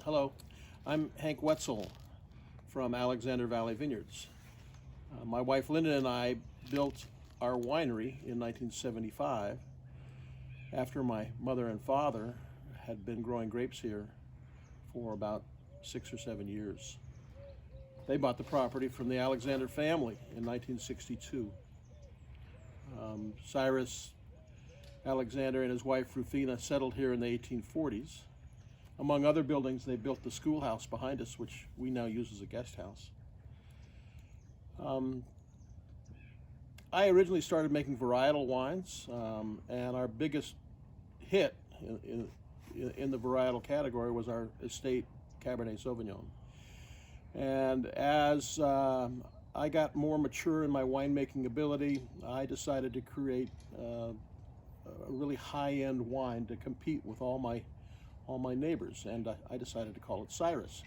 Hello, I'm Hank Wetzel from Alexander Valley Vineyards. My wife Linda and I built our winery in 1975 after my mother and father had been growing grapes here for about 6 or 7 years. They bought the property from the Alexander family in 1962. Cyrus Alexander and his wife Rufina settled here in the 1840s. Among other buildings, they built the schoolhouse behind us, which we now use as a guest house. I originally started making varietal wines, and our biggest hit in the varietal category was our estate Cabernet Sauvignon. And as I got more mature in my winemaking ability, I decided to create a really high-end wine to compete with all my neighbors, and I decided to call it Cyrus,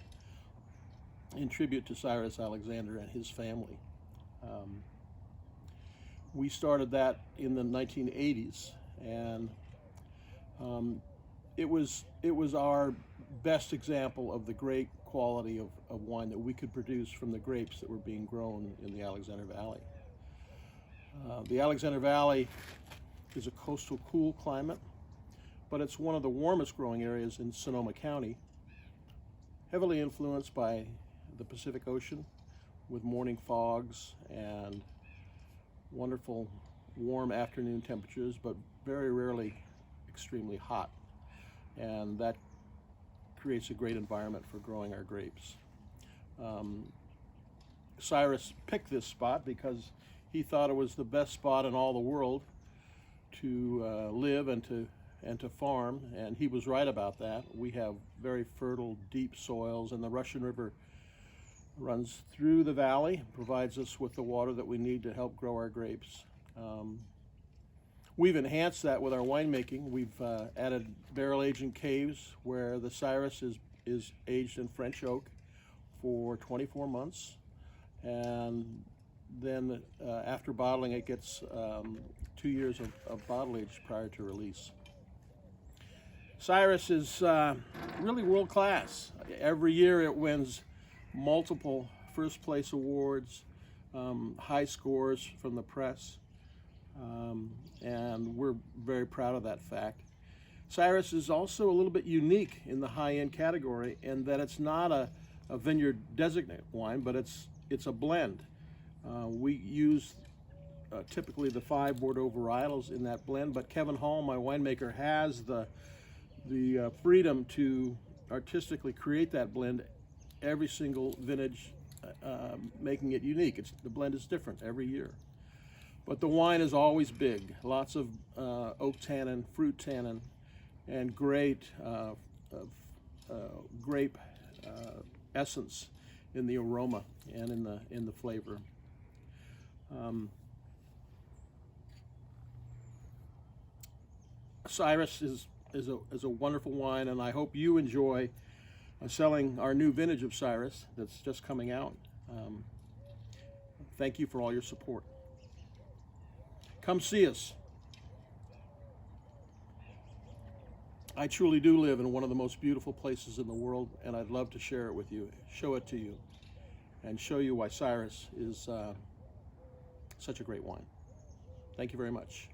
in tribute to Cyrus Alexander and his family. We started that in the 1980s, and it was our best example of the great quality of wine that we could produce from the grapes that were being grown in the Alexander Valley. The Alexander Valley is a coastal cool climate, but it's one of the warmest growing areas in Sonoma County, heavily influenced by the Pacific Ocean with morning fogs and wonderful warm afternoon temperatures, but very rarely extremely hot. And that creates a great environment for growing our grapes. Cyrus picked this spot because he thought it was the best spot in all the world to live and to farm, and he was right about that. We have very fertile, deep soils, and the Russian River runs through the valley, provides us with the water that we need to help grow our grapes. We've enhanced that with our winemaking. We've added barrel aging caves where the Cyrus is aged in French oak for 24 months, and then after bottling it gets 2 years of bottle age prior to release. Cyrus is really world class. Every year it wins multiple first place awards, high scores from the press, and we're very proud of that fact. Cyrus is also a little bit unique in the high-end category in that it's not a vineyard designate wine, but it's a blend. We use typically the 5 Bordeaux varietals in that blend, but Kevin Hall, my winemaker, has the freedom to artistically create that blend every single vintage, making it unique. The blend is different every year. But the wine is always big, lots of oak tannin, fruit tannin, and great grape essence in the aroma and in the flavor. Cyrus is a wonderful wine, and I hope you enjoy selling our new vintage of Cyrus that's just coming out. Thank you for all your support. Come see us. I truly do live in one of the most beautiful places in the world, and I'd love to share it with you, show it to you, and show you why Cyrus is such a great wine. Thank you very much.